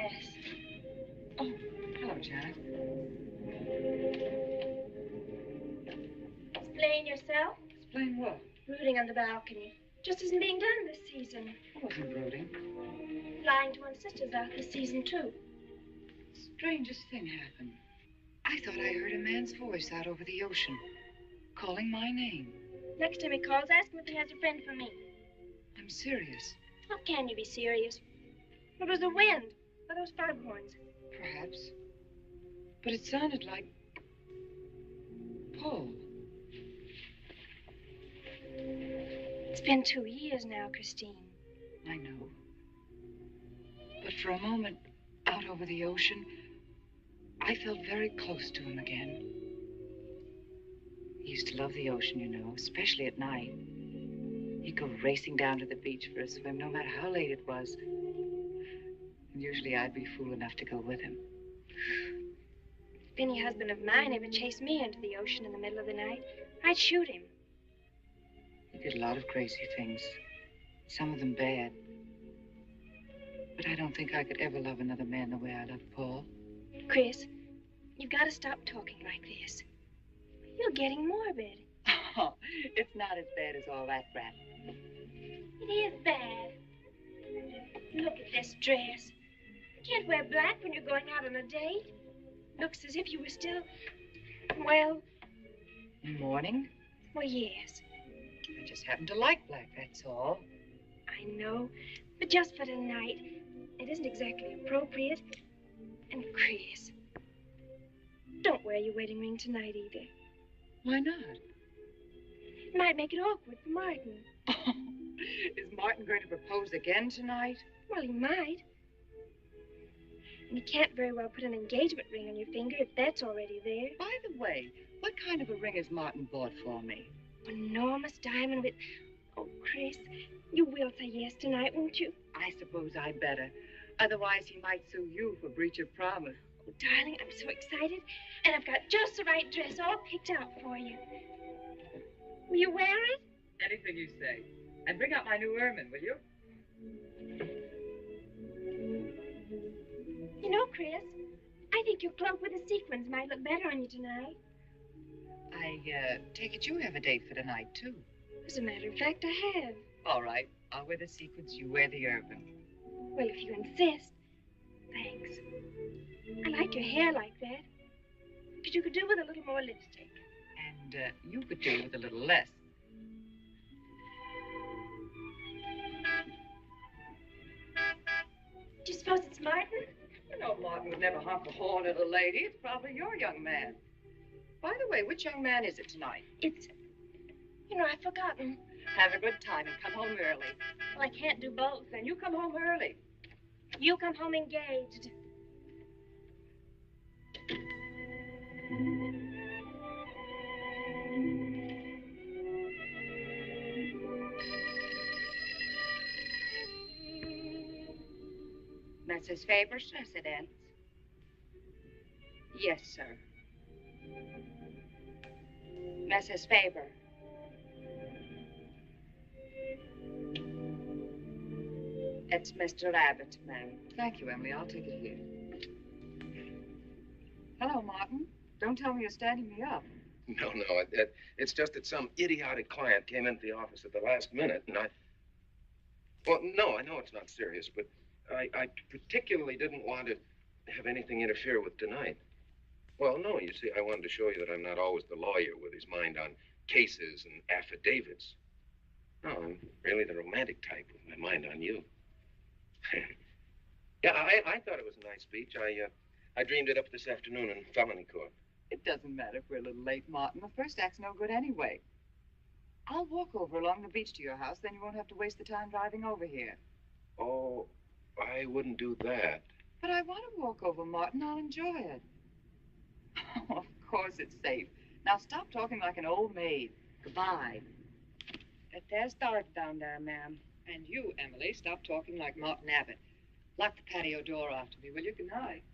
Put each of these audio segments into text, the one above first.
dressed. Oh, hello, Janet. Explain yourself. Explain what? Rooting on the balcony. Just isn't being done this season. I wasn't brooding. Flying to one's sister's out this season, too. Strangest thing happened. I thought I heard a man's voice out over the ocean, calling my name. Next time he calls, ask him if he has a friend for me. I'm serious. How can you be serious? It was the wind, or those foghorns. Perhaps. But it sounded like Paul. It's been 2 years now, Christine. I know. But for a moment, out over the ocean, I felt very close to him again. He used to love the ocean, you know, especially at night. He'd go racing down to the beach for a swim, no matter how late it was. And usually I'd be fool enough to go with him. If any husband of mine ever chased me into the ocean in the middle of the night, I'd shoot him. He did a lot of crazy things, some of them bad. But I don't think I could ever love another man the way I loved Paul. Chris, you've got to stop talking like this. You're getting morbid. Oh, it's not as bad as all that, Brat. It is bad. Look at this dress. You can't wear black when you're going out on a date. Looks as if you were still, well... In mourning? Well, yes. I just happen to like black, that's all. I know, but just for tonight, it isn't exactly appropriate. And Chris, don't wear your wedding ring tonight either. Why not? It might make it awkward for Martin. Oh, is Martin going to propose again tonight? Well, he might. And you can't very well put an engagement ring on your finger if that's already there. By the way, what kind of a ring has Martin bought for me? An enormous diamond with... Oh, Chris, you will say yes tonight, won't you? I suppose I better. Otherwise, he might sue you for breach of promise. Oh, darling, I'm so excited. And I've got just the right dress all picked out for you. Will you wear it? Anything you say. And bring out my new ermine, will you? You know, Chris, I think your cloak with the sequins might look better on you tonight. I take it you have a date for tonight, too. As a matter of fact, I have. All right. I'll wear the sequins, you wear the ermine. Well, if you insist. Thanks. I like your hair like that. But you could do with a little more lipstick. And you could do with a little less. Do you suppose it's Martin? You know, Martin would never honk a horn at a lady. It's probably your young man. By the way, which young man is it tonight? It's... You know, I've forgotten. Have a good time and come home early. Well, I can't do both. Then you come home early. You come home engaged. Mrs. Faber's residence. Yes, sir. Mrs. Faber. It's Mr. Abbott, ma'am. Thank you, Emily. I'll take it here. Hello, Martin. Don't tell me you're standing me up. No, it's just that some idiotic client came into the office at the last minute, and well, no, I know it's not serious, but I particularly didn't want to have anything interfere with tonight. Well, no, you see, I wanted to show you that I'm not always the lawyer with his mind on cases and affidavits. No, I'm really the romantic type with my mind on you. Yeah, I thought it was a nice speech. I dreamed it up this afternoon in felony court. It doesn't matter if we're a little late, Martin. The first act's no good anyway. I'll walk over along the beach to your house, then you won't have to waste the time driving over here. Oh, I wouldn't do that. But I want to walk over, Martin. I'll enjoy it. Oh, of course it's safe. Now stop talking like an old maid. Goodbye. There's Dart down there, ma'am. And you, Emily, stop talking like Martin Abbott. Lock the patio door after me, will you? Good night.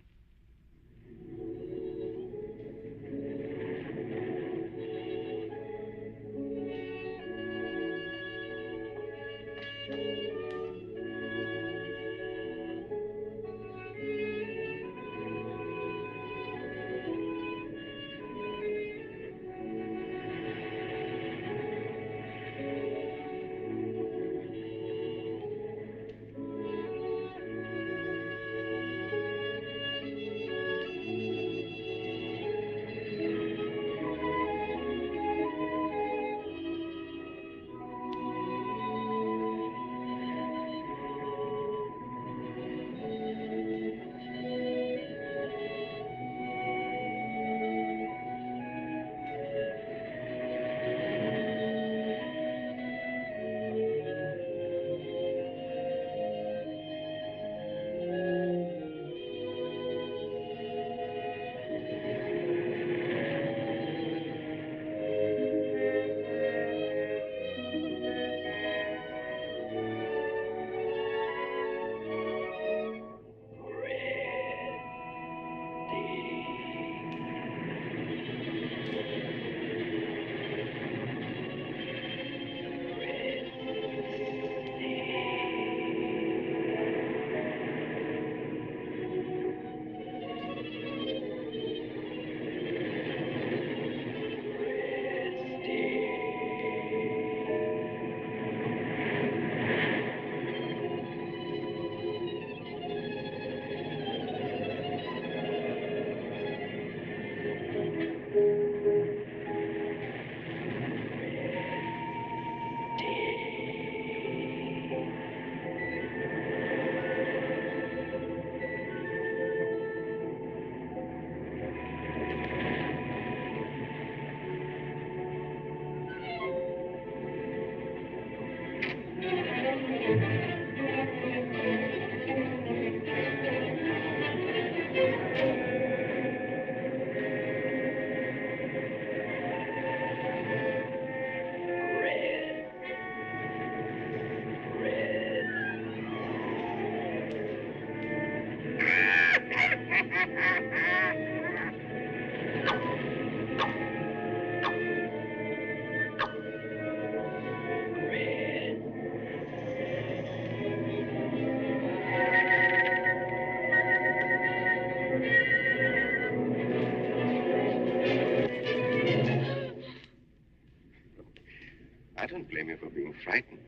I don't blame you for being frightened.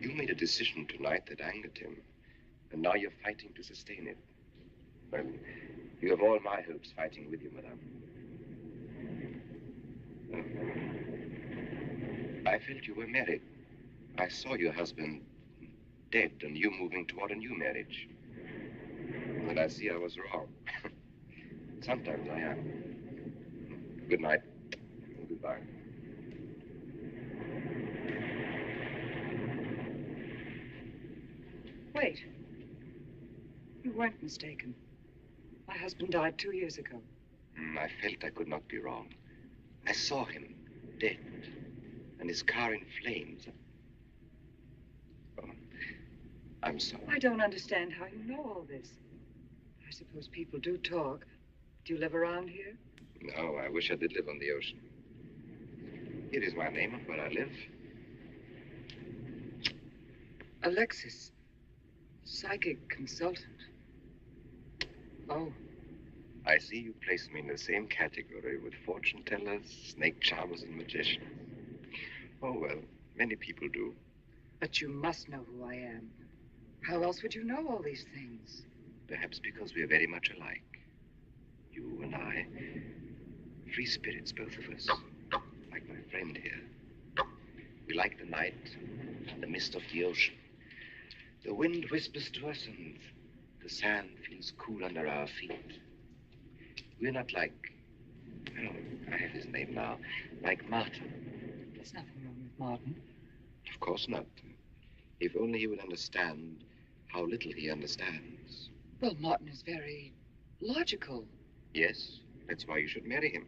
You made a decision tonight that angered him, and now you're fighting to sustain it. Well, you have all my hopes fighting with you, madame. I felt you were married. I saw your husband dead and you moving toward a new marriage. And I see I was wrong. Sometimes I am. Good night. And goodbye. Wait. You weren't mistaken. My husband died 2 years ago. I felt I could not be wrong. I saw him dead and his car in flames. Oh, I'm sorry. I don't understand how you know all this. I suppose people do talk. Do you live around here? No, I wish I did live on the ocean. Here is my name and where I live. Alexis, psychic consultant. Oh. I see you place me in the same category with fortune tellers, snake charmers, and magicians. Oh, well, many people do. But you must know who I am. How else would you know all these things? Perhaps because we are very much alike. You and I. Free spirits, both of us. Like my friend here. We like the night and the mist of the ocean. The wind whispers to us and the sand feels cool under our feet. We're not like, oh, I have his name now, like Martin. There's nothing wrong with Martin. Of course not. If only he would understand how little he understands. Well, Martin is very logical. Yes, that's why you should marry him.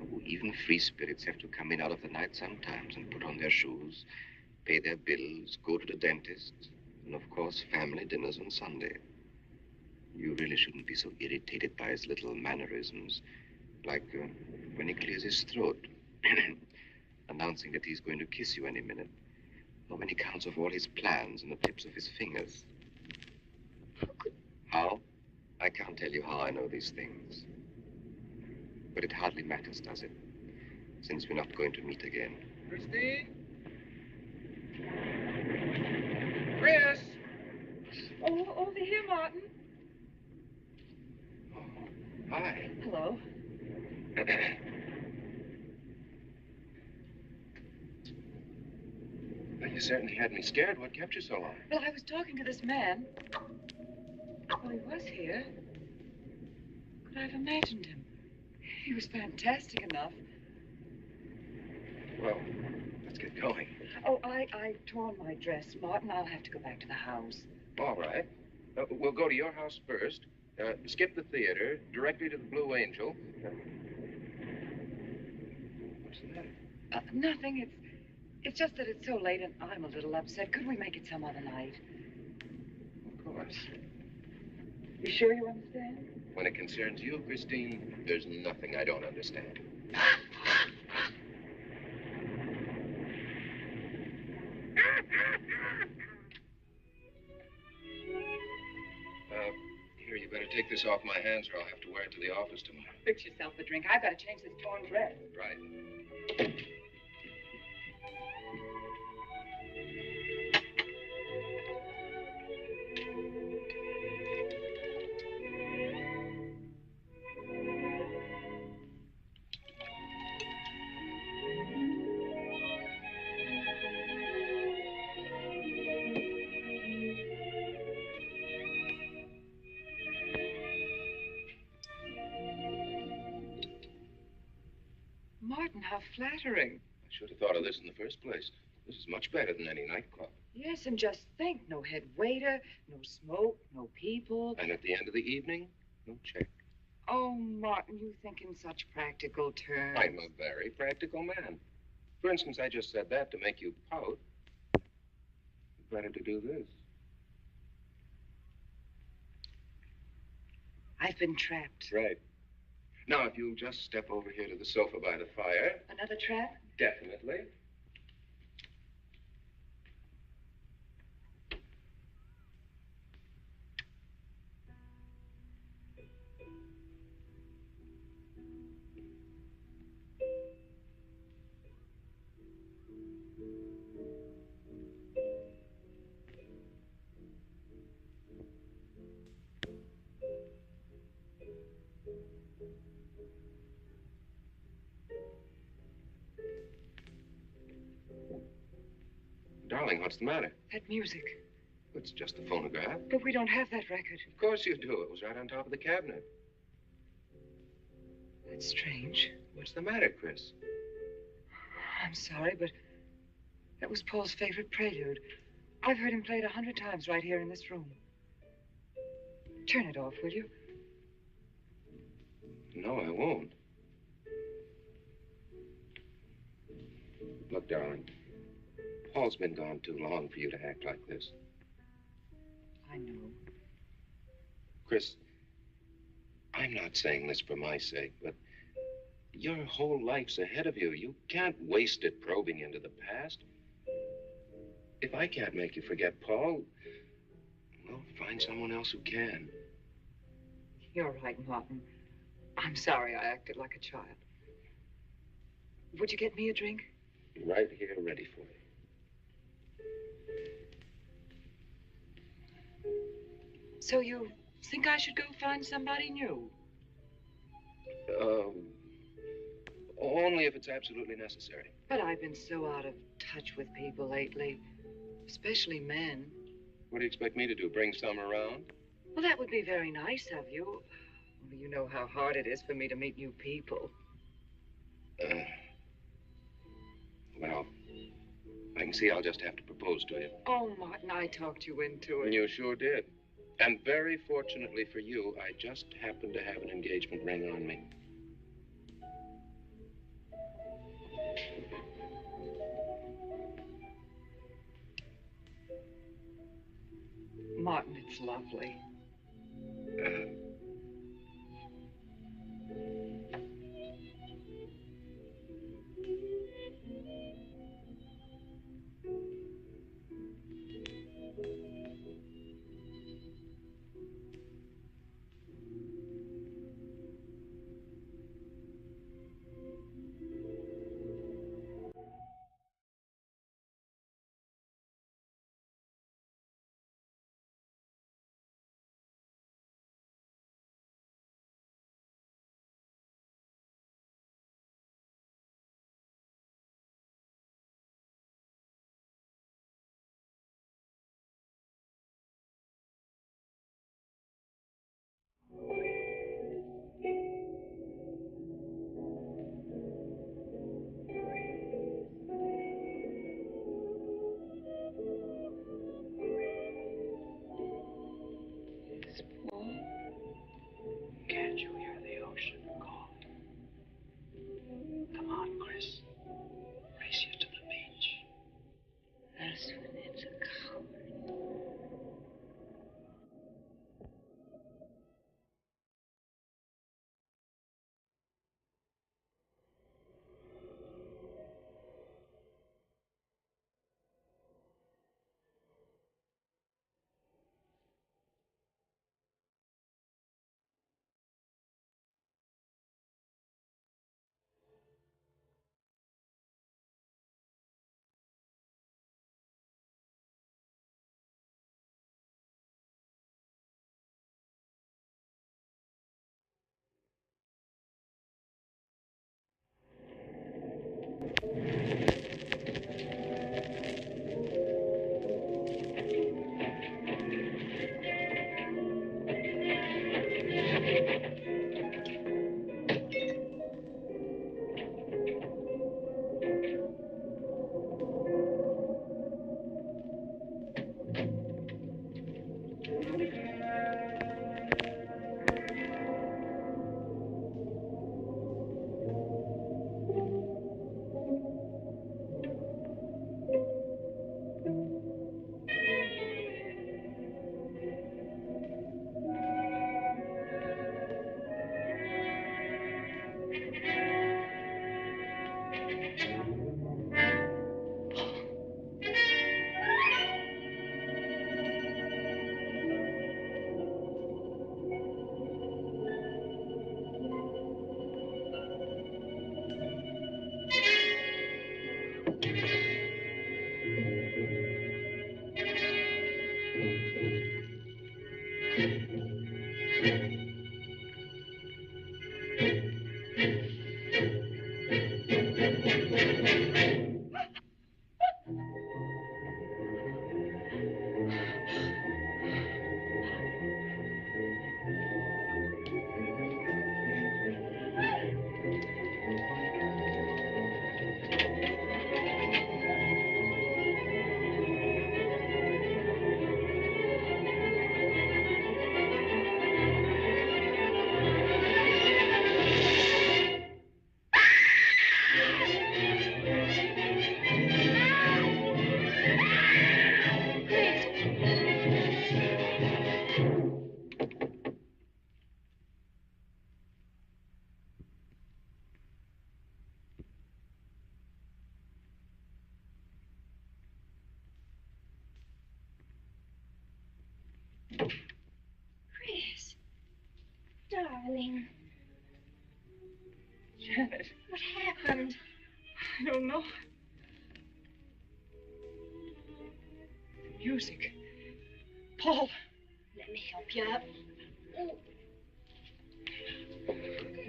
Oh, even free spirits have to come in out of the night sometimes and put on their shoes, pay their bills, go to the dentist, and of course, family dinners on Sunday. You really shouldn't be so irritated by his little mannerisms, like when he clears his throat, announcing that he's going to kiss you any minute, or when he counts off all his plans on the tips of his fingers. How? I can't tell you how I know these things. But it hardly matters, does it? Since we're not going to meet again. Christine? Chris! Oh, over here, Martin. Oh, hi. Hello. Well, you certainly had me scared. What kept you so long? Well, I was talking to this man. Well, he was here. Could I have imagined him? He was fantastic enough. Well, let's get going. Oh, I torn my dress, Martin. I'll have to go back to the house. All right. We'll go to your house first. Skip the theater, directly to the Blue Angel. What's the matter? Nothing. It's just that it's so late and I'm a little upset. Could we make it some other night? Of course. You sure you understand? When it concerns you, Christine, there's nothing I don't understand. Here, you better take this off my hands or I'll have to wear it to the office tomorrow. Fix yourself a drink. I've got to change this torn dress. Right. Martin, how flattering. I should have thought of this in the first place. This is much better than any nightclub. Yes, and just think, no head waiter, no smoke, no people. And at the end of the evening, no check. Oh, Martin, you think in such practical terms. I'm a very practical man. For instance, I just said that to make you pout. Better to do this. I've been trapped. Right. Now, if you'll just step over here to the sofa by the fire. Another trap? Definitely. Darling, what's the matter? That music. It's just a phonograph. But we don't have that record. Of course you do. It was right on top of the cabinet. That's strange. What's the matter, Chris? I'm sorry, but that was Paul's favorite prelude. I've heard him play it 100 times right here in this room. Turn it off, will you? No, I won't. Look, darling, Paul's been gone too long for you to act like this. I know. Chris, I'm not saying this for my sake, but your whole life's ahead of you. You can't waste it probing into the past. If I can't make you forget Paul, well, find someone else who can. You're right, Martin. I'm sorry I acted like a child. Would you get me a drink? Right here, ready for you. So you think I should go find somebody new? Only if it's absolutely necessary. But I've been so out of touch with people lately, especially men. What do you expect me to do, bring some around? Well, that would be very nice of you. Only you know how hard it is for me to meet new people. Well, I can see I'll just have to propose to you. Oh, Martin, I talked you into it. You sure did. And very fortunately for you, I just happened to have an engagement ring on me. Martin, it's lovely. Can't you hear the ocean calling? Come on, Chris. Race you to the beach. That's when it's a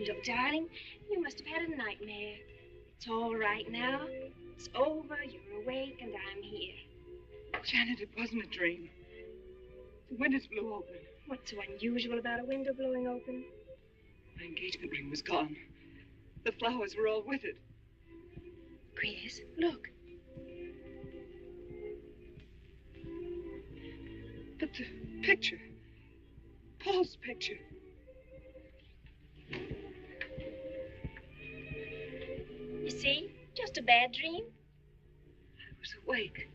Look, darling, you must have had a nightmare. It's all right now. It's over. You're awake, and I'm here. Janet, it wasn't a dream. The windows blew open. What's so unusual about a window blowing open? My engagement ring was gone. The flowers were all with it. Chris, look. But the picture. Paul's picture. You see? Just a bad dream. I was awake.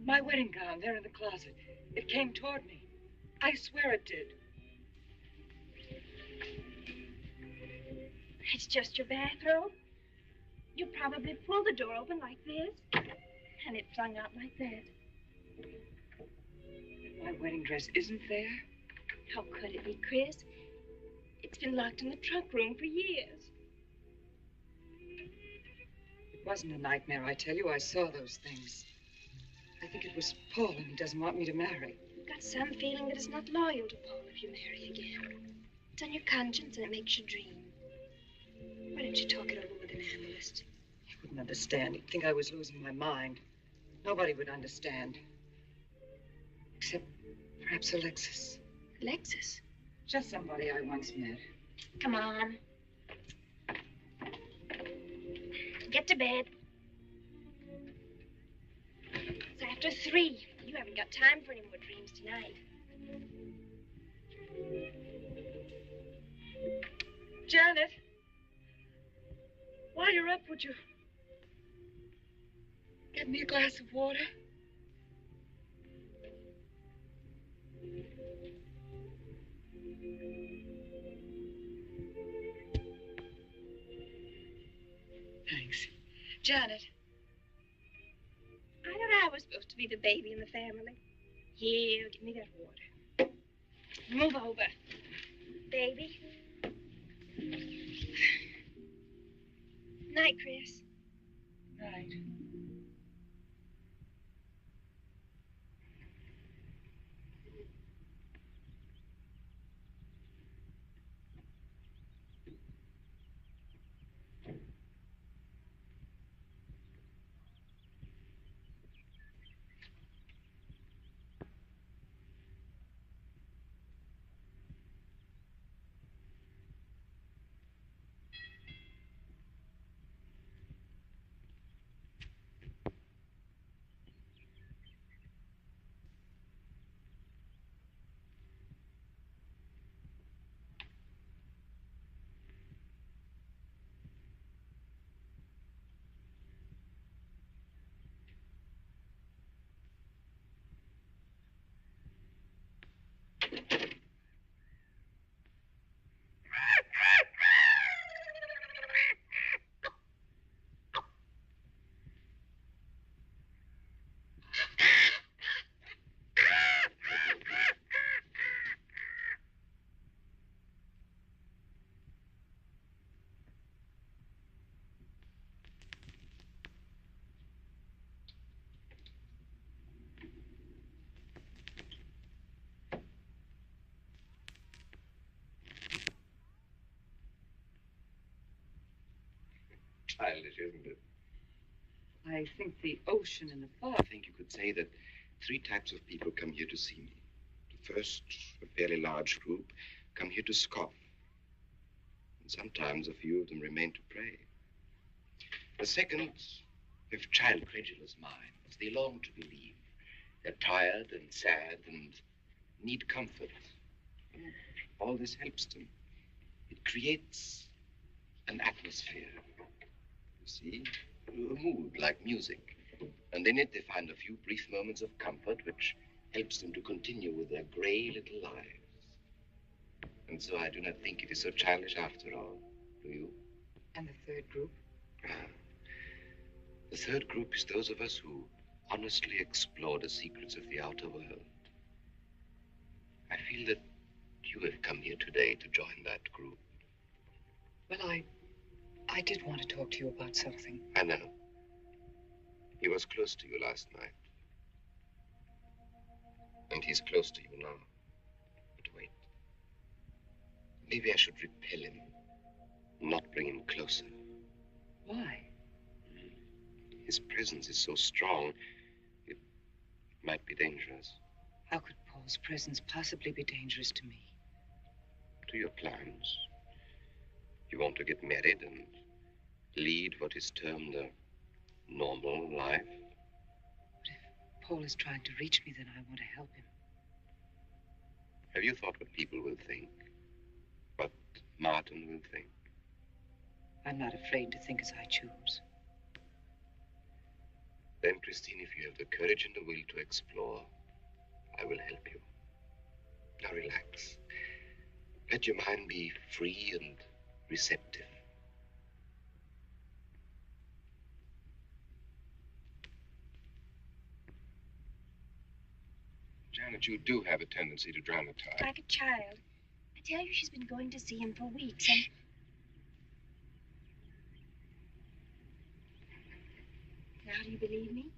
My wedding gown there in the closet. It came toward me. I swear it did. It's just your bathrobe. You probably pulled the door open like this, and it flung out like that. My wedding dress isn't there? How could it be, Chris? It's been locked in the trunk room for years. It wasn't a nightmare, I tell you. I saw those things. I think it was Paul, and he doesn't want me to marry. You've got some feeling that it's not loyal to Paul if you marry again. It's on your conscience, and it makes you dream. Why don't you talk it over with an analyst? He wouldn't understand. He'd think I was losing my mind. Nobody would understand. Except perhaps Alexis. Alexis? Just somebody I once met. Come on. Get to bed. It's after 3. You haven't got time for any more dreams tonight. Janet, while you're up, would you get me a glass of water? Thanks. Janet. I thought I was supposed to be the baby in the family. Here, give me that water. Move over. Baby. Night, Chris. Night. Childish, isn't it? I think the ocean and the fog. I think you could say that 3 types of people come here to see me. The first, a fairly large group, come here to scoff. And sometimes a few of them remain to pray. The second have child credulous minds. They long to believe. They're tired and sad and need comfort. All this helps them. It creates an atmosphere. You see, a mood like music. And in it they find a few brief moments of comfort which helps them to continue with their gray little lives. And so I do not think it is so childish after all. Do you? And the third group? The third group is those of us who honestly explore the secrets of the outer world. I feel that you have come here today to join that group. Well, I did want to talk to you about something. I know. He was close to you last night. And he's close to you now. But wait. Maybe I should repel him, not bring him closer. Why? His presence is so strong, it might be dangerous. How could Paul's presence possibly be dangerous to me? To your plans. You want to get married and lead what is termed a normal life. But if Paul is trying to reach me, then I want to help him. Have you thought what people will think? What Martin will think? I'm not afraid to think as I choose. Then, Christine, if you have the courage and the will to explore, I will help you. Now relax. Let your mind be free and receptive. Janet, you do have a tendency to dramatize. Like a child. I tell you, she's been going to see him for weeks, and... Now, do you believe me?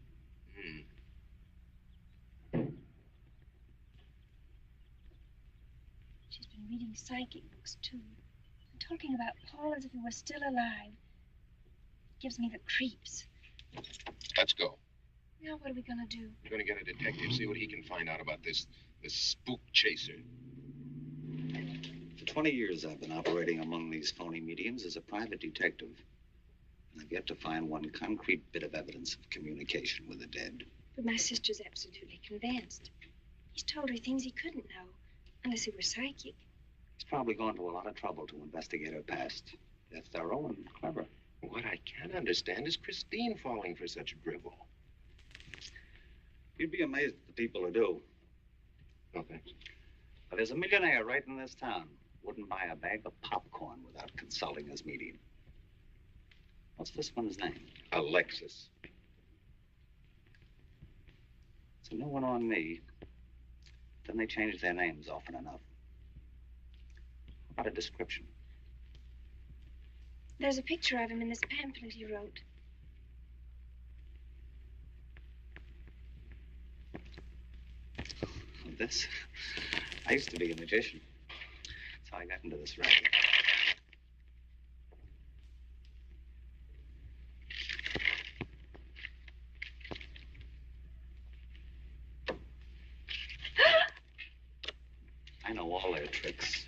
She's been reading psychic books, too. And talking about Paul as if he were still alive. It gives me the creeps. Let's go. Now, what are we going to do? We're going to get a detective, see what he can find out about this spook chaser. For 20 years, I've been operating among these phony mediums as a private detective. And I've yet to find one concrete bit of evidence of communication with the dead. But my sister's absolutely convinced. He's told her things he couldn't know, unless he were psychic. He's probably gone to a lot of trouble to investigate her past. They're thorough and clever. What I can't understand is Christine falling for such drivel. You'd be amazed at the people who do. No, thanks. Now, there's a millionaire right in this town. Wouldn't buy a bag of popcorn without consulting his medium. What's this one's name? Alexis. It's a new one on me. Then they change their names often enough. How about a description? There's a picture of him in this pamphlet he wrote. This? I used to be a magician. That's how I got into this racket. I know all their tricks.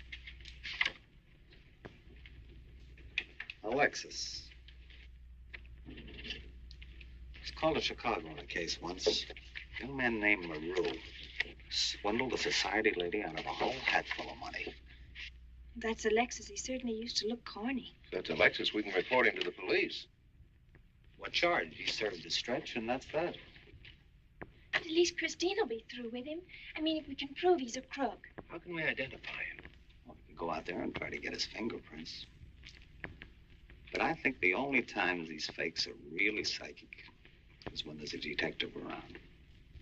Alexis. Was called to Chicago on a case once. A young man named LaRue swindled a society lady out of a whole hatful of money. That's Alexis. He certainly used to look corny. If that's Alexis, we can report him to the police. What charge? He served his stretch, and that's that. But at least Christine will be through with him. I mean, if we can prove he's a crook. How can we identify him? Well, we can go out there and try to get his fingerprints. But I think the only times these fakes are really psychic is when there's a detective around.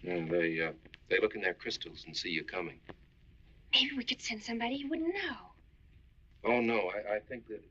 And they look in their crystals and see you coming. Maybe we could send somebody he wouldn't know. Oh, no, I think that...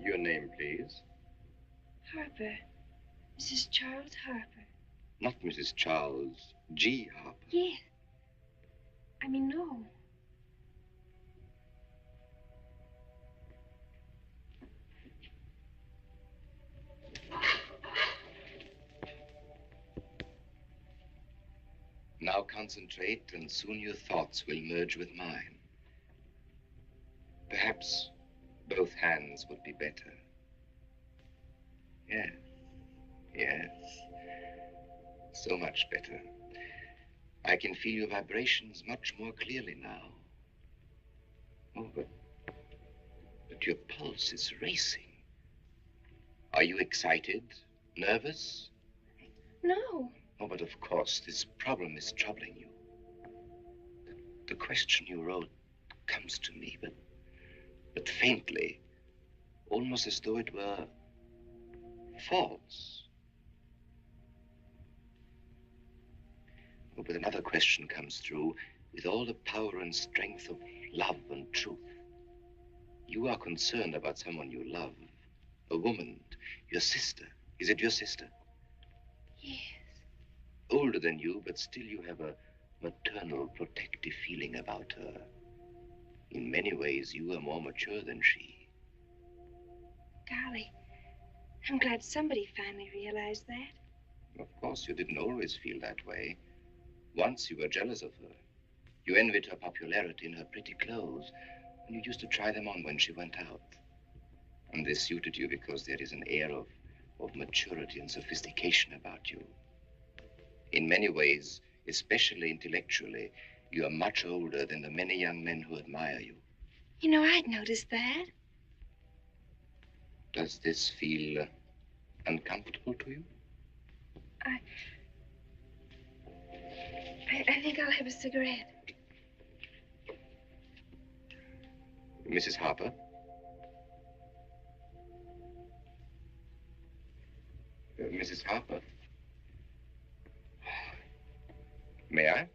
Your name, please. Harper. Mrs. Charles Harper. Not Mrs. Charles G. Harper. Yes. I mean, no. Now concentrate, and soon your thoughts will merge with mine. Perhaps both hands would be better. Yes, yes. So much better. I can feel your vibrations much more clearly now. Oh, but your pulse is racing. Are you excited? Nervous? No. Oh, but of course, this problem is troubling you. The question you wrote comes to me, but faintly, almost as though it were false. Oh, but another question comes through with all the power and strength of love and truth. You are concerned about someone you love, a woman, your sister. Is it your sister? Yes. Older than you, but still you have a maternal, protective feeling about her. In many ways, you are more mature than she. Golly, I'm glad somebody finally realized that. Of course, you didn't always feel that way. Once you were jealous of her. You envied her popularity and her pretty clothes, and you used to try them on when she went out. And this suited you because there is an air of maturity and sophistication about you. In many ways, especially intellectually, you are much older than the many young men who admire you. You know, I'd noticed that. Does this feel uncomfortable to you? I think I'll have a cigarette. Mrs. Harper? Mrs. Harper? May I?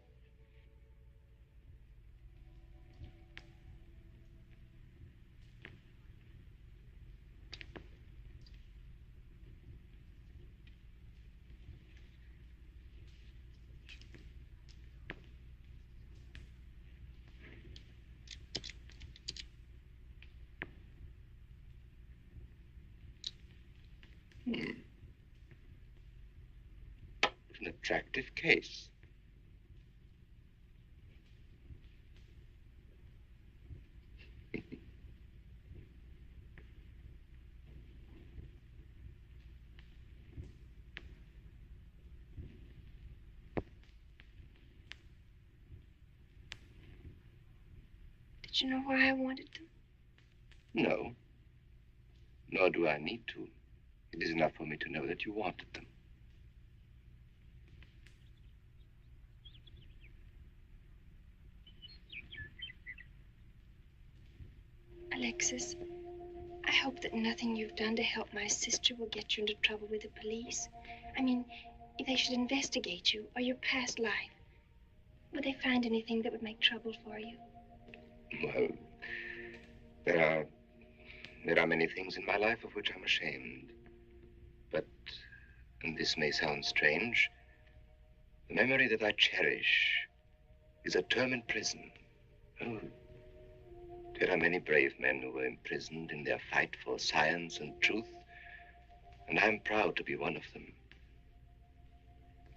An attractive case. Did you know why I wanted them? No. Nor do I need to. It is enough for me to know that you wanted them. Alexis, I hope that nothing you've done to help my sister will get you into trouble with the police. I mean, if they should investigate you or your past life, would they find anything that would make trouble for you? Well, there are many things in my life of which I'm ashamed. But, and this may sound strange, the memory that I cherish is a term in prison. Oh, there are many brave men who were imprisoned in their fight for science and truth, and I'm proud to be one of them.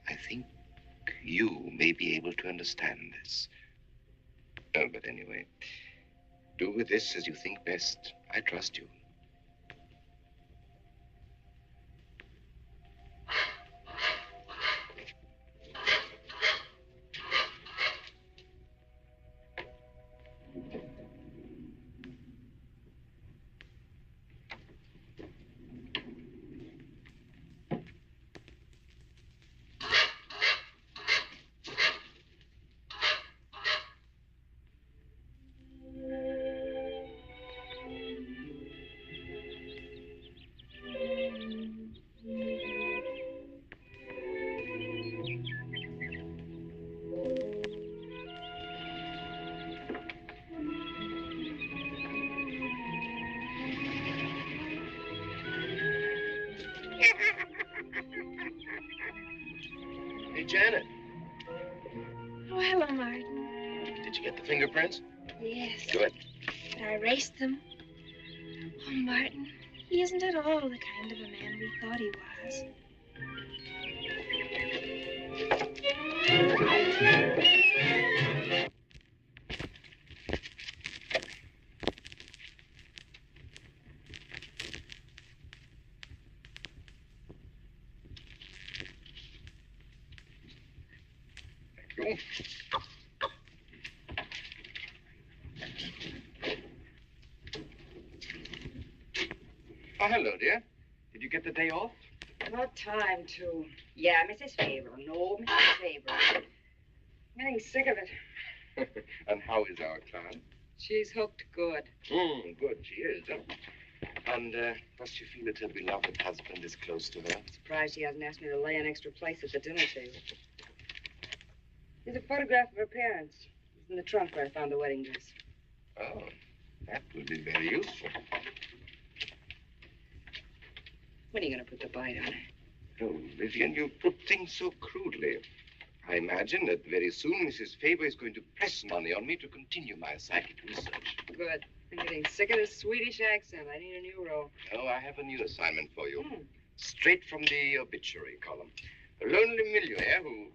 I think you may be able to understand this. Oh, but anyway, do with this as you think best. I trust you. Did you get the fingerprints? Yes. Good. But I erased them. Oh, Martin, he isn't at all the kind of a man we thought he was. Thank you. Oh, hello, dear. Did you get the day off? What time to? Yeah, Mrs. Faber. No, Mrs. Faber. I'm getting sick of it. And how is our client? She's hooked good. Good, she is. And does she feel that her beloved husband is close to her? Surprised she hasn't asked me to lay an extra place at the dinner table. Here's a photograph of her parents. It's in the trunk where I found the wedding dress. Oh, that would be very useful. When are you going to put the bite on her? Oh, Vivian, you put things so crudely. I imagine that very soon Mrs. Faber is going to press money on me to continue my psychic research. Good. I'm getting sick of this Swedish accent. I need a new role. Oh, I have a new assignment for you. Straight from the obituary column. A lonely millionaire who...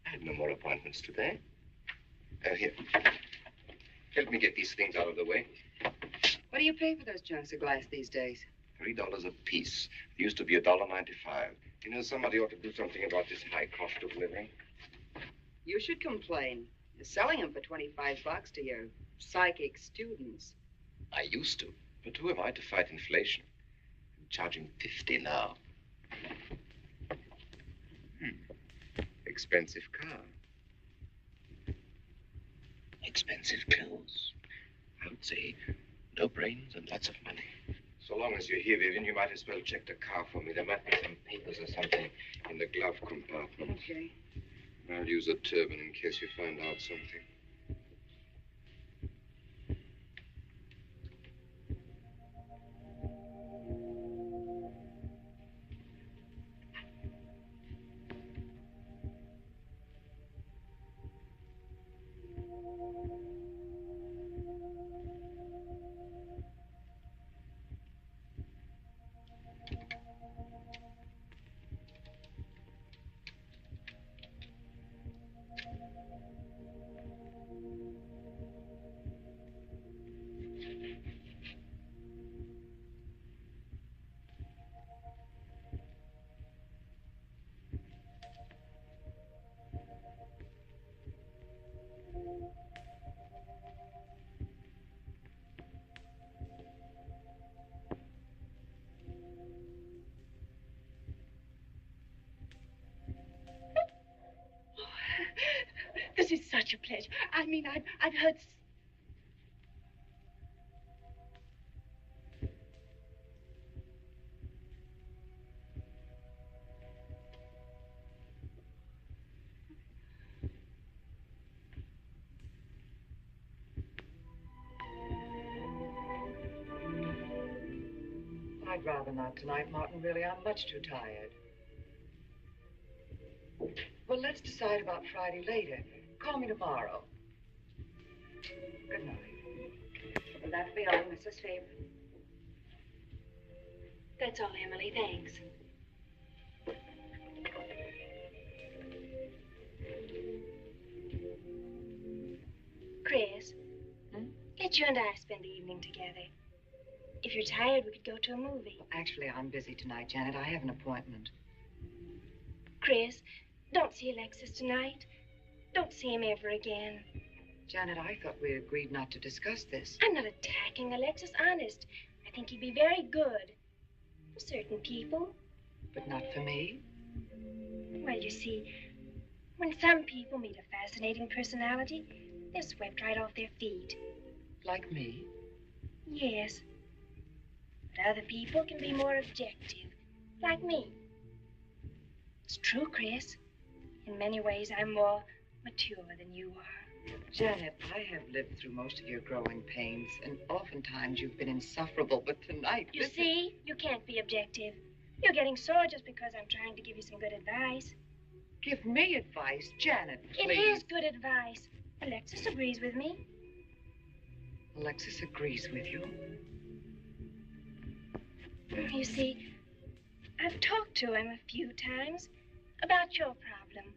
I had no more appointments today. Here. Help me get these things out of the way. What do you pay for those junks of glass these days? $3 a piece. It used to be $1.95. You know, somebody ought to do something about this high cost of living. You should complain. You're selling them for $25 to your psychic students. I used to. But who am I to fight inflation? I'm charging $50 now. Expensive car. Expensive clothes. I would say no brains and lots of money. So long as you're here, Vivian, you might as well check the car for me. There might be some papers or something in the glove compartment. Okay. I'll use a turban in case you find out something. This is such a pleasure. I mean, I've heard... I'd rather not tonight, Martin. Really, I'm much too tired. Well, let's decide about Friday later. Call me tomorrow. Good night. Will that be all, Mrs. Faber? That's all, Emily. Thanks. Chris, let you and I spend the evening together. If you're tired, we could go to a movie. Actually, I'm busy tonight, Janet. I have an appointment. Chris, don't see Alexis tonight. Don't see him ever again. Janet, I thought we agreed not to discuss this. I'm not attacking Alexis, honest. I think he'd be very good for certain people. But not for me? Well, you see, when some people meet a fascinating personality, they're swept right off their feet. Like me? Yes. But other people can be more objective, like me. It's true, Chris. In many ways, I'm more mature than you are. Janet, I have lived through most of your growing pains, and oftentimes you've been insufferable, but tonight... You see, you can't be objective. You're getting sore just because I'm trying to give you some good advice. Give me advice, Janet, It please. is good advice. Alexis agrees with me. Alexis agrees with you. You see, I've talked to him a few times about your problem.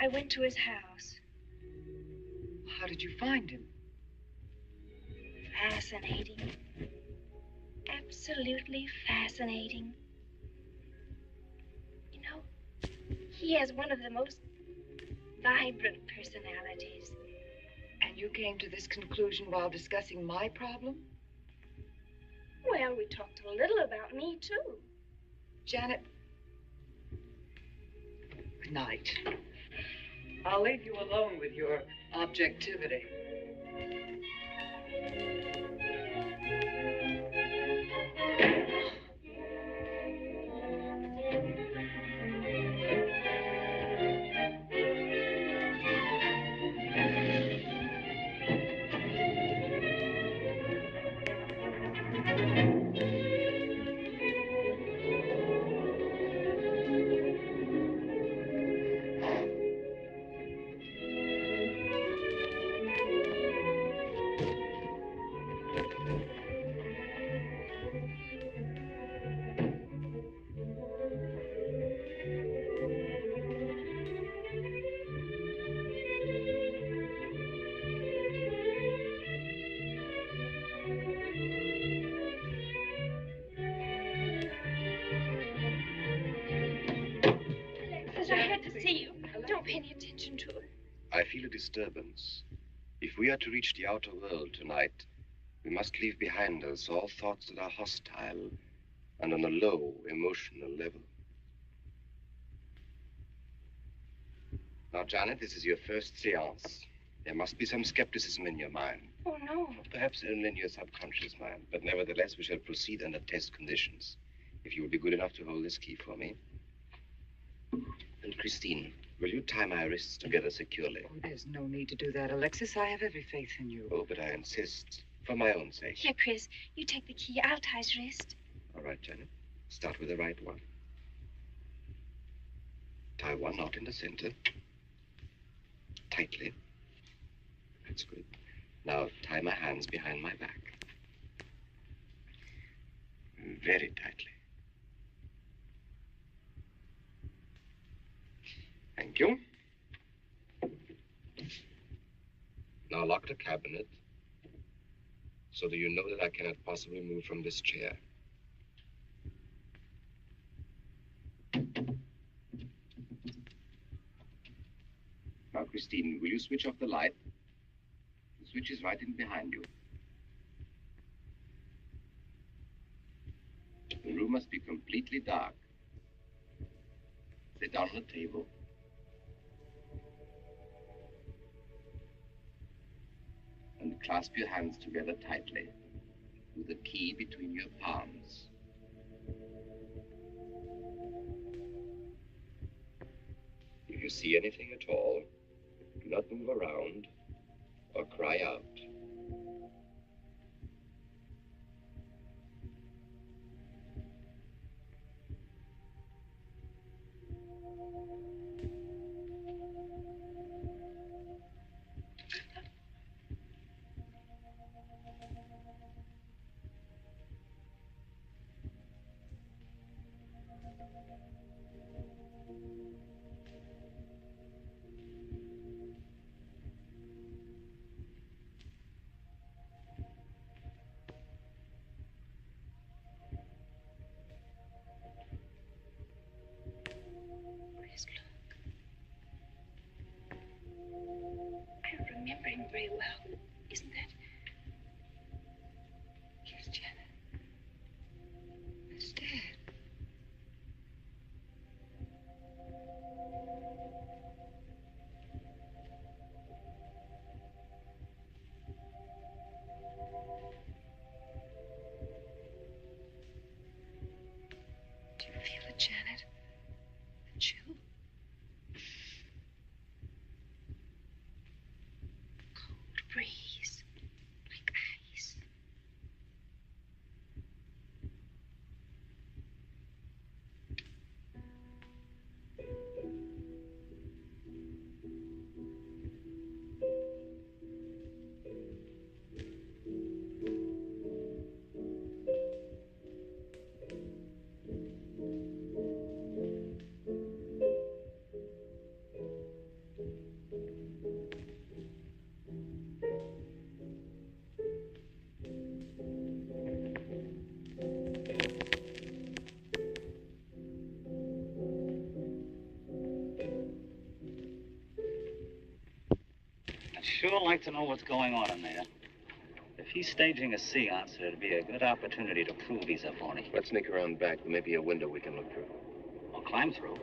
I went to his house. How did you find him? Fascinating. Absolutely fascinating. You know, he has one of the most vibrant personalities. And you came to this conclusion while discussing my problem? Well, we talked a little about me, too. Janet, good night. I'll leave you alone with your objectivity. Alexis, I had to see you. Don't pay any attention to it. I feel a disturbance. If we are to reach the outer world tonight, we must leave behind us all thoughts that are hostile and on a low emotional level. Now, Janet, this is your first seance. There must be some skepticism in your mind. Oh, no. Perhaps only in your subconscious mind, but nevertheless, we shall proceed under test conditions. If you will be good enough to hold this key for me. And Christine, will you tie my wrists together securely? Oh, there's no need to do that, Alexis. I have every faith in you. Oh, but I insist, for my own sake. Here, Chris, you take the key. I'll tie his wrist. All right, Janet. Start with the right one. Tie one knot in the center. Tightly. That's good. Now tie my hands behind my back. Very tightly. Thank you. Now lock the cabinet. So do you know that I cannot possibly move from this chair? Now, Christine, will you switch off the light? The switch is right in behind you. The room must be completely dark. Sit down on the table. And clasp your hands together tightly, with the key between your palms. If you see anything at all, do not move around or cry out. Chris, look. I don't remember him very well. Isn't that? Yes, Janet. It's Dad. Do you feel it, Janet? The chill? Cold breeze. I'd sure like to know what's going on in there. If he's staging a seance, it'd be a good opportunity to prove he's a phony. Let's sneak around back. There may be a window we can look through. I'll climb through.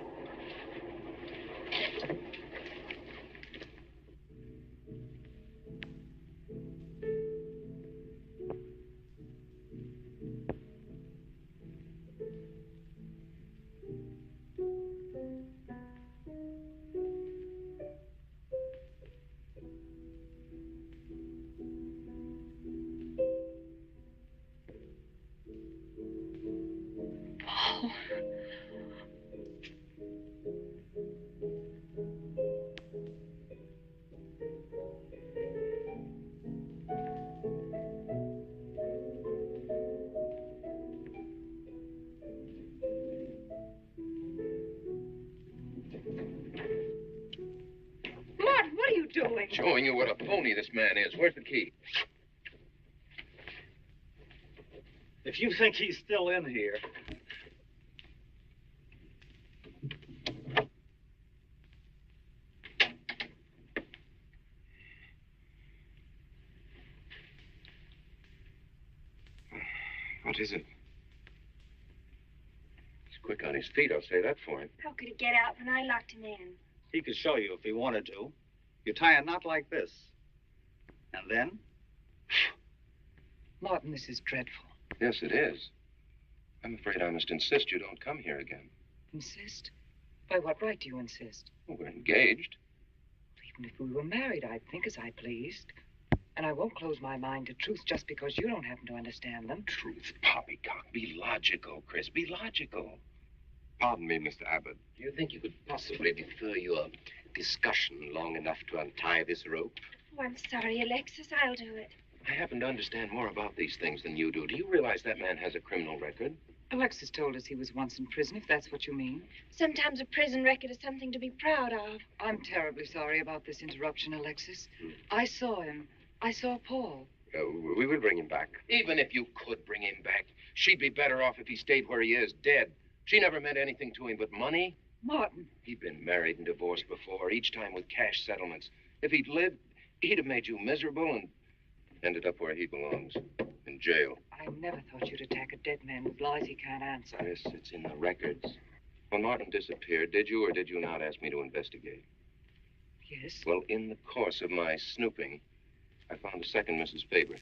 Martin, what are you doing? Showing you what a phony this man is. Where's the key? If you think he's still in here. What is it? He's quick on his feet, I'll say that for him. How could he get out when I locked him in? He could show you if he wanted to. You tie a knot like this. And then? Martin, this is dreadful. Yes, it is. I'm afraid I must insist you don't come here again. Insist? By what right do you insist? Well, we're engaged. Even if we were married, I'd think as I pleased. And I won't close my mind to truth just because you don't happen to understand them. Truth, poppycock. Be logical, Chris. Be logical. Pardon me, Mr. Abbott. Do you think you could possibly defer your discussion long enough to untie this rope? Oh, I'm sorry, Alexis. I'll do it. I happen to understand more about these things than you do. Do you realize that man has a criminal record? Alexis told us he was once in prison, if that's what you mean. Sometimes a prison record is something to be proud of. I'm terribly sorry about this interruption, Alexis. I saw him. I saw Paul. We will bring him back. Even if you could bring him back, she'd be better off if he stayed where he is, dead. She never meant anything to him but money. Martin. He'd been married and divorced before, each time with cash settlements. If he'd lived, he'd have made you miserable and ended up where he belongs, in jail. I never thought you'd attack a dead man with lies he can't answer. Yes, it's in the records. When Martin disappeared, did you or did you not ask me to investigate? Yes? Well, in the course of my snooping, I found a second Mrs. Faber,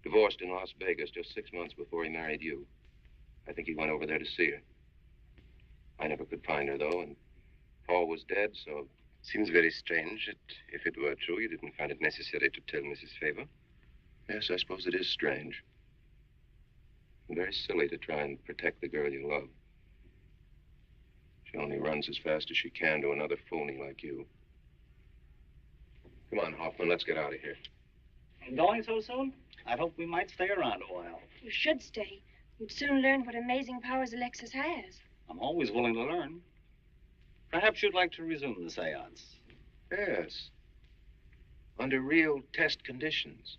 divorced in Las Vegas just 6 months before he married you. I think he went over there to see her. I never could find her, though, and Paul was dead, so... Seems very strange that if it were true, you didn't find it necessary to tell Mrs. Faber. Yes, I suppose it is strange. And very silly to try and protect the girl you love. She only runs as fast as she can to another phony like you. Come on, Hoffman, let's get out of here. Going so soon? I'd hope we might stay around a while. You should stay. You'd soon learn what amazing powers Alexis has. I'm always willing to learn. Perhaps you'd like to resume the seance. Yes. Under real test conditions.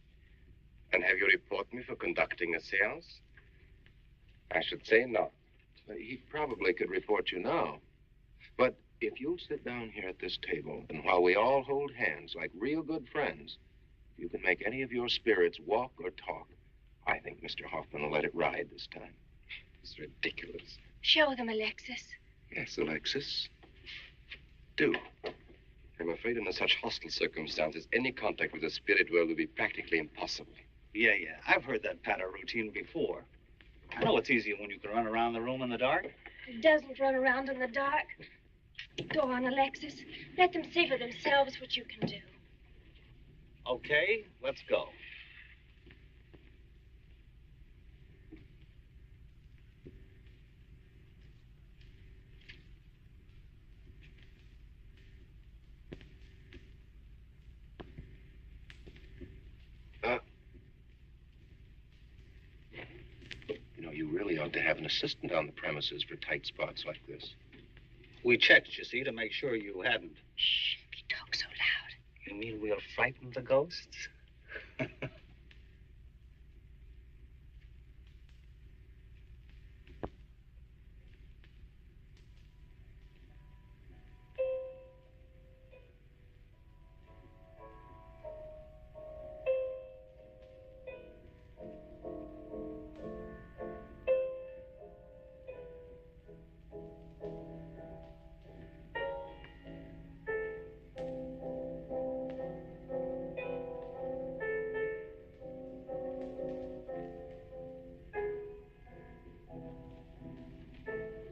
And have you report me for conducting a seance? I should say not. He probably could report you now. But if you'll sit down here at this table, and while we all hold hands like real good friends, if you can make any of your spirits walk or talk, I think Mr. Hoffman will let it ride this time. It's ridiculous. Show them, Alexis. Yes, Alexis. Do. I'm afraid under such hostile circumstances, any contact with the spirit world will be practically impossible. Yeah. I've heard that patter routine before. I know it's easier when you can run around the room in the dark. It doesn't run around in the dark. Go on, Alexis. Let them see for themselves what you can do. Okay, let's go. You really ought to have an assistant on the premises for tight spots like this. We checked, you see, to make sure you hadn't. Shh, we talk so loud. You mean we'll frighten the ghosts?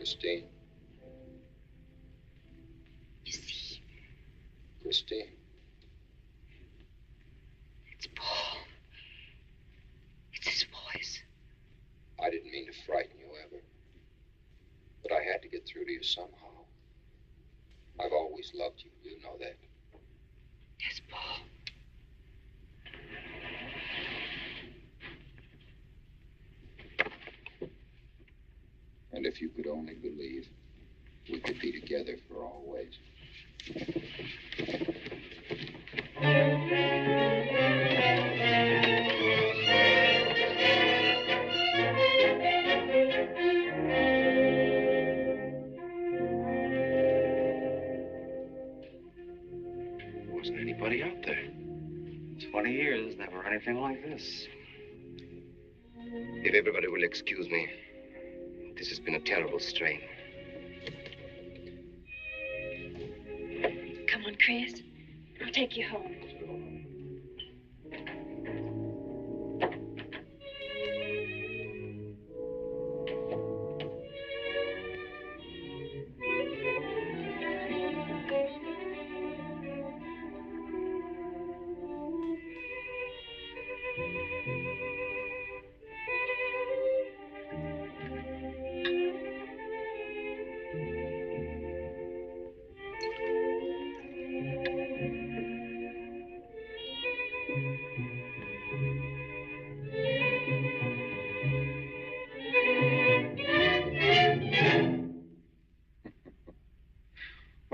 Christine. You see, Christine. it's Paul. It's his voice. I didn't mean to frighten you ever. But I had to get through to you somehow. I've always loved you. You know that. Yes, Paul. And if you could only believe, we could be together for always. Wasn't anybody out there. 20 years, never anything like this. If everybody will excuse me, this has been a terrible strain. Come on, Chris. I'll take you home.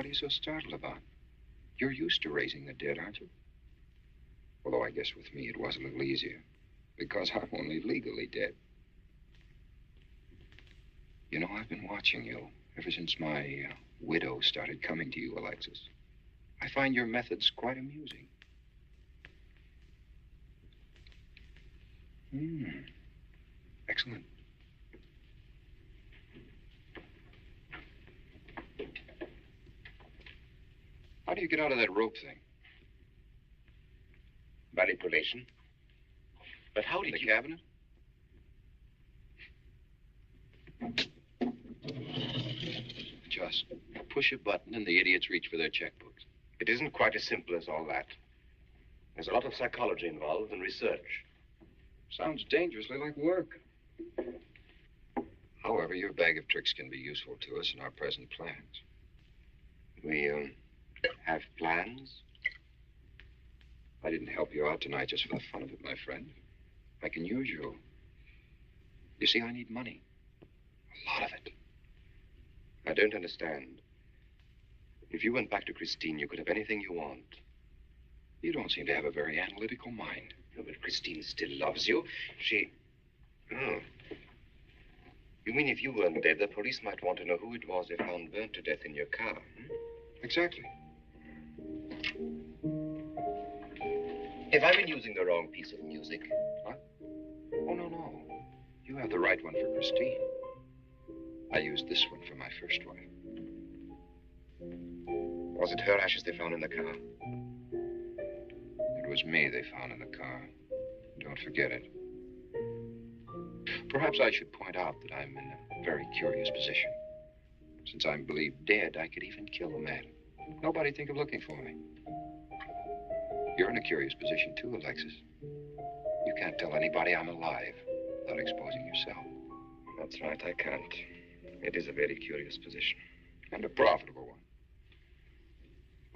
What are you so startled about? You're used to raising the dead, aren't you? Although I guess with me it was a little easier, because I'm only legally dead. You know, I've been watching you ever since my widow started coming to you, Alexis. I find your methods quite amusing. Excellent. How do you get out of that rope thing? Manipulation. But how did The you... cabinet? Just push a button and the idiots reach for their checkbooks. It isn't quite as simple as all that. There's a lot of psychology involved and research. Sounds dangerously like work. However, your bag of tricks can be useful to us in our present plans. We, have plans? I didn't help you out tonight just for the fun of it, my friend. I can use you. You see, I need money. A lot of it. I don't understand. If you went back to Christine, you could have anything you want. You don't seem to have a very analytical mind. No, but Christine still loves you. She... Oh. You mean if you weren't dead, the police might want to know who it was they found burnt to death in your car, hmm? Exactly. Have I been using the wrong piece of music? What? Oh, no. You have the right one for Christine. I used this one for my first wife. Was it her ashes they found in the car? It was me they found in the car. Don't forget it. Perhaps I should point out that I'm in a very curious position. Since I'm believed dead, I could even kill a man. Nobody'd think of looking for me. You're in a curious position, too, Alexis. You can't tell anybody I'm alive without exposing yourself. That's right, I can't. It is a very curious position. And a profitable one.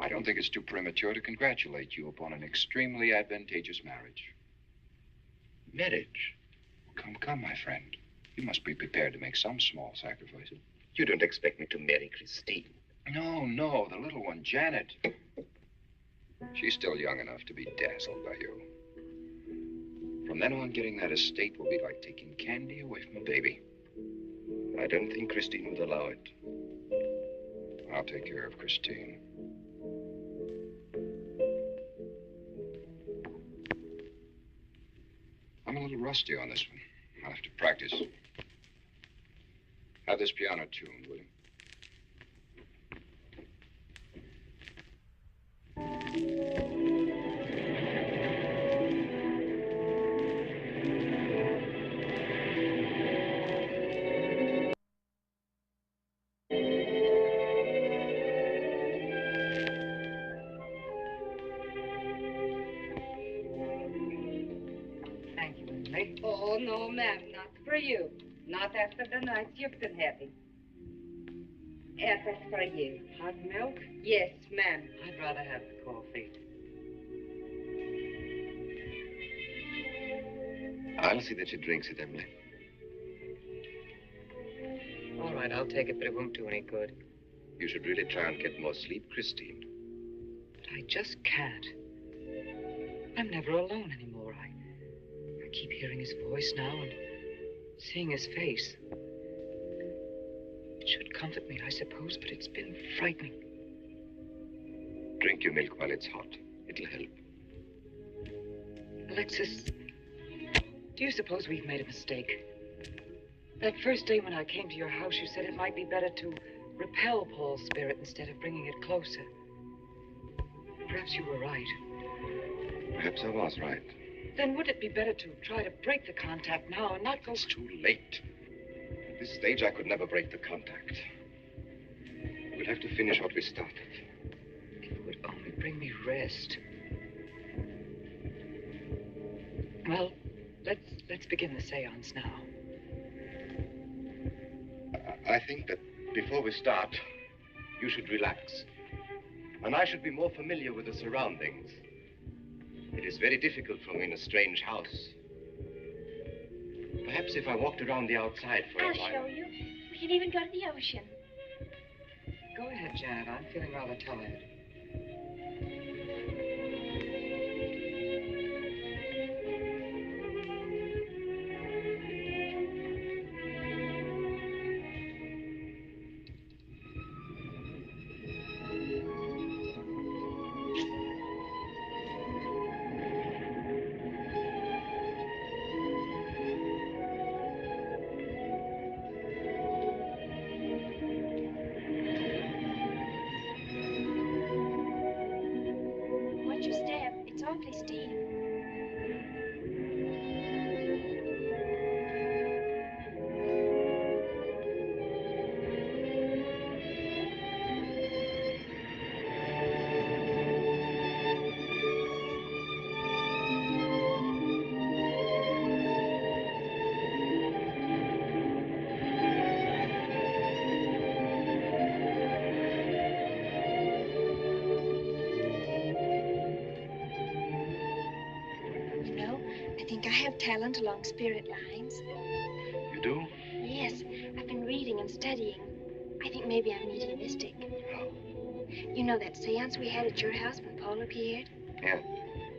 I don't think it's too premature to congratulate you upon an extremely advantageous marriage. Marriage? Come, my friend. You must be prepared to make some small sacrifices. You don't expect me to marry Christine? No, the little one, Janet. She's still young enough to be dazzled by you. From then on, getting that estate will be like taking candy away from a baby. I don't think Christine would allow it. I'll take care of Christine. I'm a little rusty on this one. I'll have to practice. Have this piano tuned, will you? Oh, no, ma'am, not for you. Not after the night you've been having. That's for you. Hot milk? Yes, ma'am. I'd rather have the coffee. I'll see that she drinks it, Emily. All right, I'll take it, but it won't do any good. You should really try and get more sleep, Christine. But I just can't. I'm never alone anymore. I keep hearing his voice now and seeing his face. It should comfort me, I suppose, but it's been frightening. Drink your milk while it's hot. It'll help. Alexis, do you suppose we've made a mistake? That first day when I came to your house, you said it might be better to repel Paul's spirit instead of bringing it closer. Perhaps you were right. Perhaps I was right. Then would it be better to try to break the contact now and not go... It's too late. At this stage, I could never break the contact. We'll have to finish what we started. It would only bring me rest. Well, let's begin the seance now. I think that before we start, you should relax. And I should be more familiar with the surroundings. It is very difficult for me in a strange house. Perhaps if I walked around the outside for a while. I'll show you. We can even go to the ocean. Go ahead, Janet. I'm feeling rather tired. Watch your step. It's awfully steep. You know, I think I have talent along spirit lines. You do? Yes, I've been reading and studying. I think maybe I'm mediumistic. How? You know that seance we had at your house when Paul appeared? Yeah.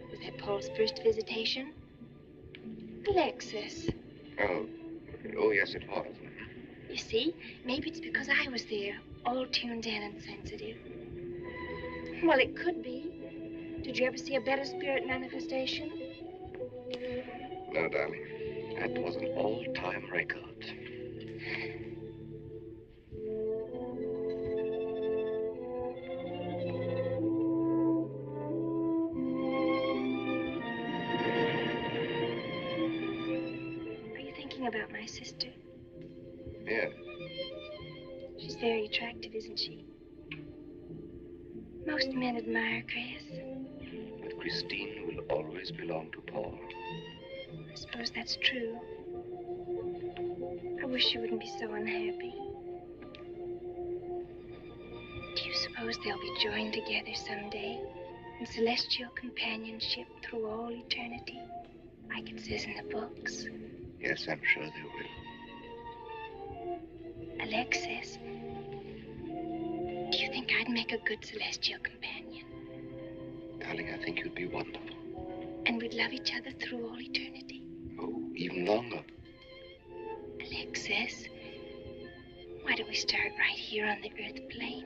Was that Paul's first visitation? Alexis. Oh, yes, it was. You see, maybe it's because I was there, all tuned in and sensitive. Well, it could be. Did you ever see a better spirit manifestation? No, darling. That was an all-time record. Are you thinking about my sister? Yeah. She's very attractive, isn't she? Most men admire Chris. But Christine will always belong to Paul. I suppose that's true. I wish you wouldn't be so unhappy. Do you suppose they'll be joined together someday in celestial companionship through all eternity, like it says in the books? Yes, I'm sure they will. Alexis, do you think I'd make a good celestial companion? Darling, I think you'd be wonderful. And we'd love each other through all eternity? Oh, even longer. Alexis, why don't we start right here on the earth plane?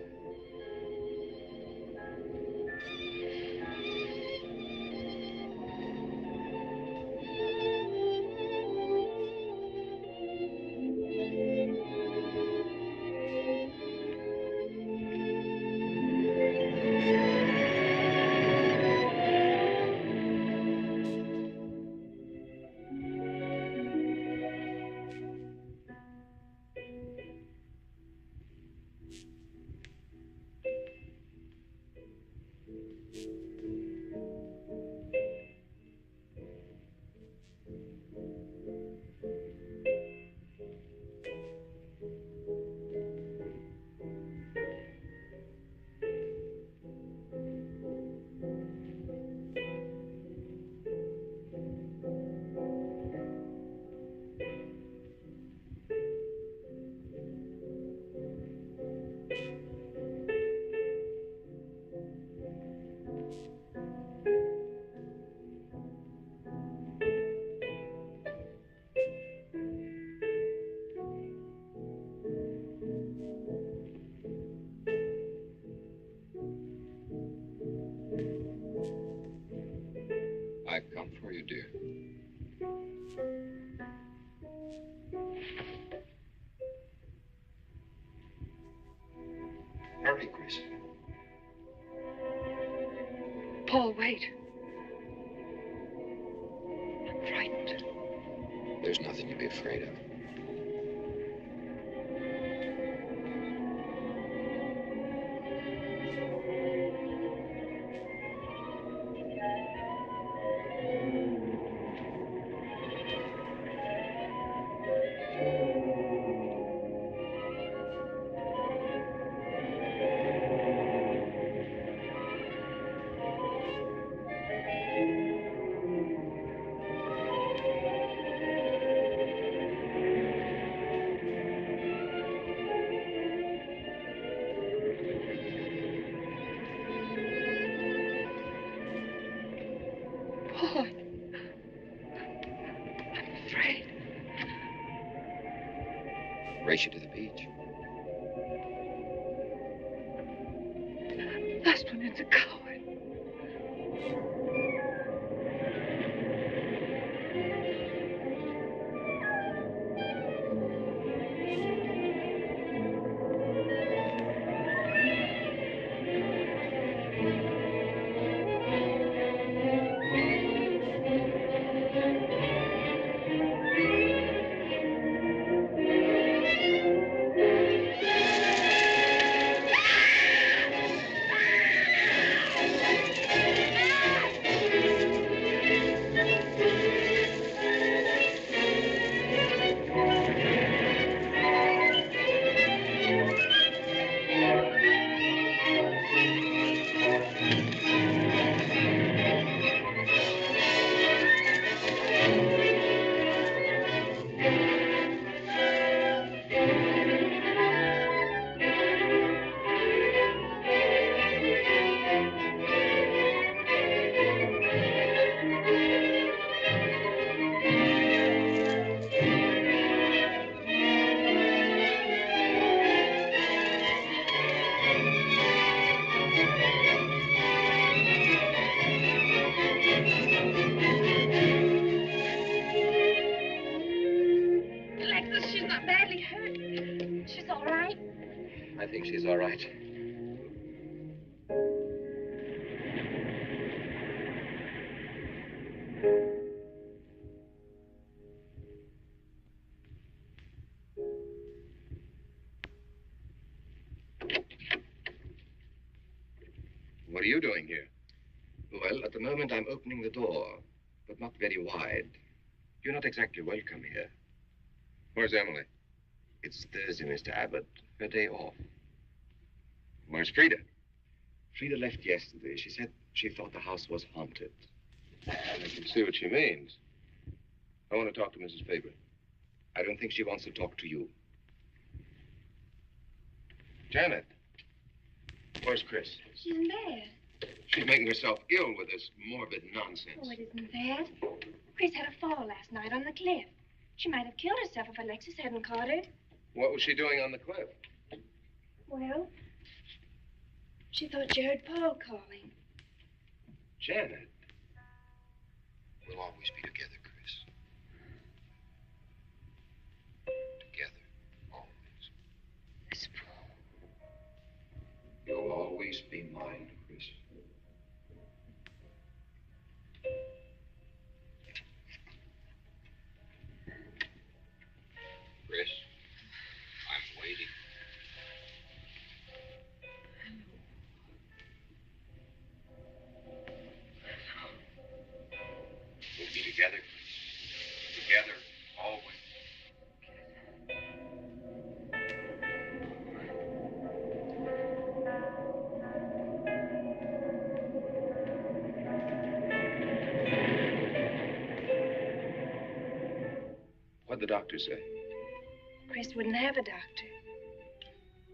you, dear. Hurry, Chris. Paul, wait. I'm frightened. There's nothing to be afraid of. Paul. I'm afraid. Race you to the beach. Last one is a coward. Alexis, she's not badly hurt. She's all right. I think she's all right. What are you doing here? Well, at the moment I'm opening the door, but not very wide. You're not exactly welcome here. Where's Emily? It's Thursday, Mr. Abbott. Her day off. Where's Frida? Frida left yesterday. She said she thought the house was haunted. I can see what she means. I want to talk to Mrs. Faber. I don't think she wants to talk to you. Janet. Where's Chris? She's in bed. She's making herself ill with this morbid nonsense. Oh, it isn't that. Chris had a fall last night on the cliff. She might have killed herself if Alexis hadn't caught her. What was she doing on the cliff? Well, she thought she heard Paul calling. Janet. We'll always be together, Chris. Together. Always. This Paul. You'll always be mine, Chris. Chris, I'm waiting. We'll be together. Together, always. What'd the doctor say? Chris wouldn't have a doctor.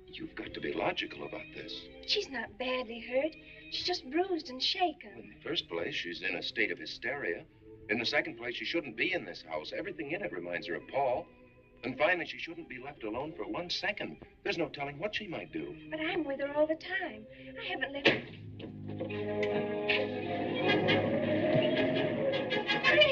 You've got to be logical about this. She's not badly hurt. She's just bruised and shaken. In the first place, she's in a state of hysteria. In the second place, she shouldn't be in this house. Everything in it reminds her of Paul. And finally, she shouldn't be left alone for 1 second. There's no telling what she might do. But I'm with her all the time. I haven't left her. Chris!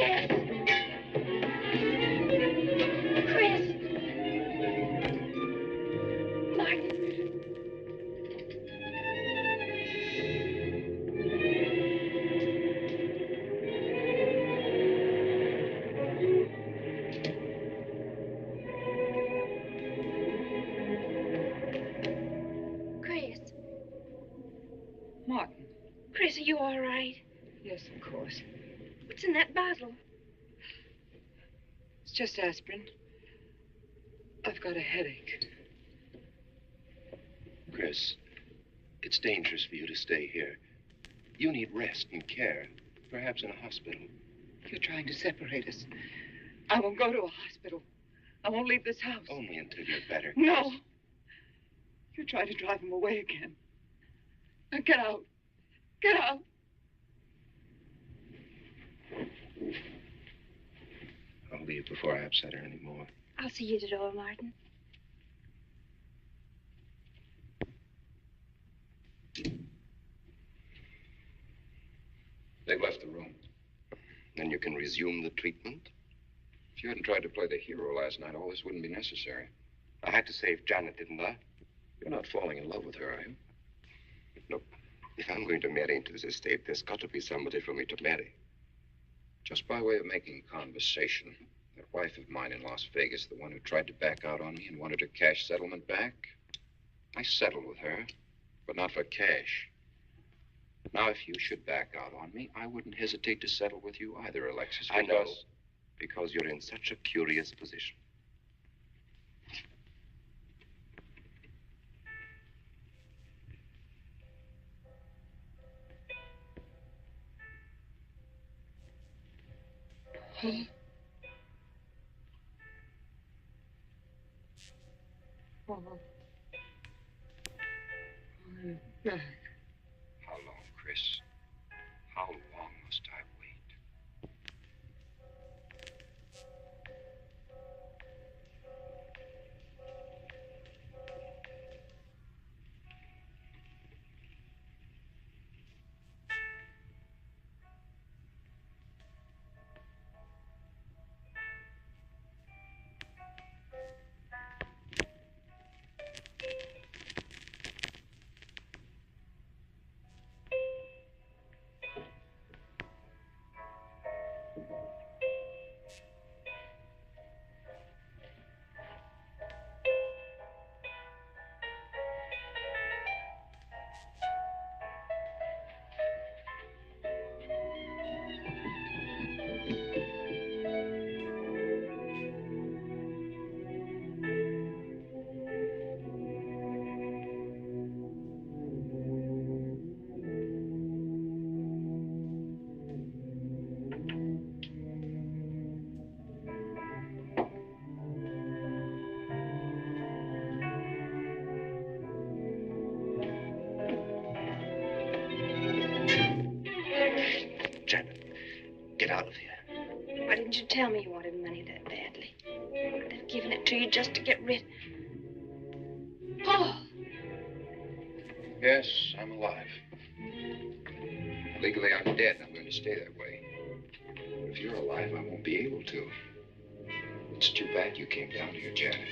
Chris, are you all right? Yes, of course. What's in that bottle? It's just aspirin. I've got a headache. Chris, it's dangerous for you to stay here. You need rest and care, perhaps in a hospital. You're trying to separate us. I won't go to a hospital. I won't leave this house. Only until you're better. No. You're trying to drive him away again. Now get out. Get out. I'll leave before I upset her anymore. I'll see you at the door, Martin. They've left the room. Then you can resume the treatment? If you hadn't tried to play the hero last night, all this wouldn't be necessary. I had to save Janet, didn't I? You're not falling in love with her, are you? Look, if I'm going to marry into this estate, there's got to be somebody for me to marry. Just by way of making conversation, that wife of mine in Las Vegas, the one who tried to back out on me and wanted her cash settlement back, I settled with her, but not for cash. Now, if you should back out on me, I wouldn't hesitate to settle with you either, Alexis. I know, because you're in such a curious position. Oh. I'm back. How long, Chris? How long must I wait? Janet, get out of here. Why didn't you tell me you wanted money that badly? I'd have given it to you just to get rid. Paul! Yes, I'm alive. Legally, I'm dead, and I'm going to stay that way. But if you're alive, I won't be able to. It's too bad you came down here, Janet.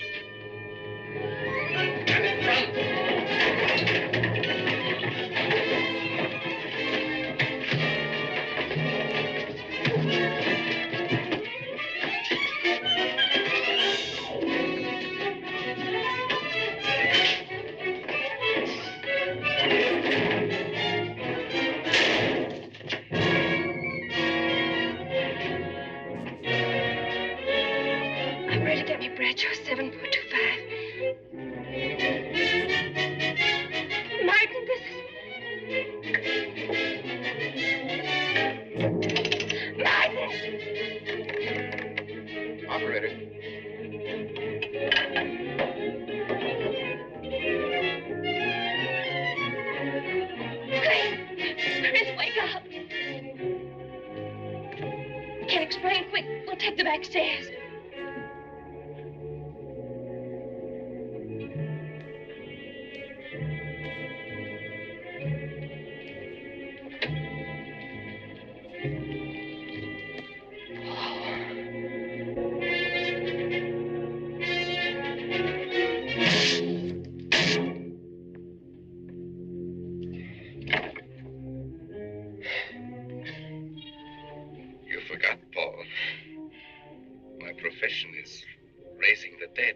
Janet, run! I'm ready to get me Bradshaw 7.25. Martin, this is... Martin! Operator. Chris, wake up. Can't explain. Quick, we'll take the back stairs. You forgot, Paul. My profession is raising the dead.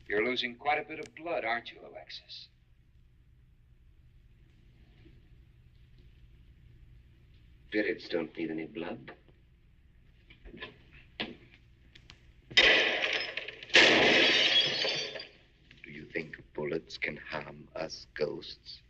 You're losing quite a bit of blood, aren't you, Alexis? Spirits don't need any blood. Do you think bullets can harm us ghosts?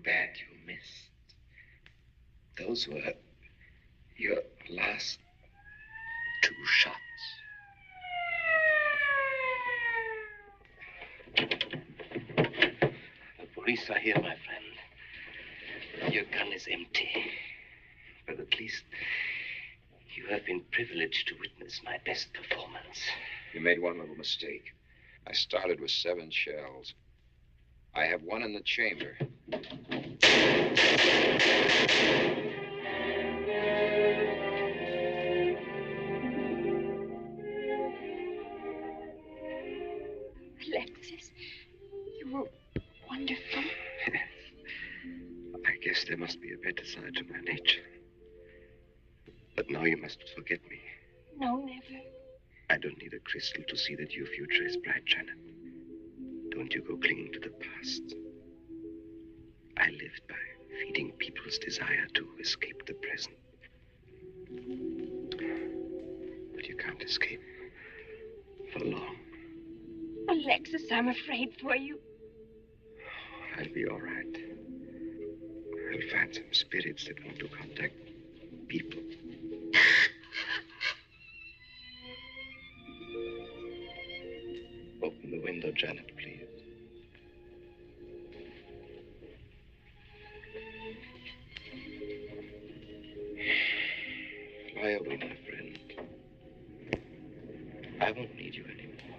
Bad you missed. Those were your last 2 shots. The police are here, my friend. Your gun is empty. But at least you have been privileged to witness my best performance. You made one little mistake. I started with 7 shells. I have 1 in the chamber. Alexis, you were wonderful. I guess there must be a better side to my nature. But now you must forget me. No, never. I don't need a crystal to see that your future is bright, Janet. Don't you go clinging to the past. I lived by feeding people's desire to escape the present. But you can't escape for long. Alexis, I'm afraid for you. I'll be all right. I'll find some spirits that want to contact people. Open the window, Janet, please. Lie away, my friend. I won't need you anymore.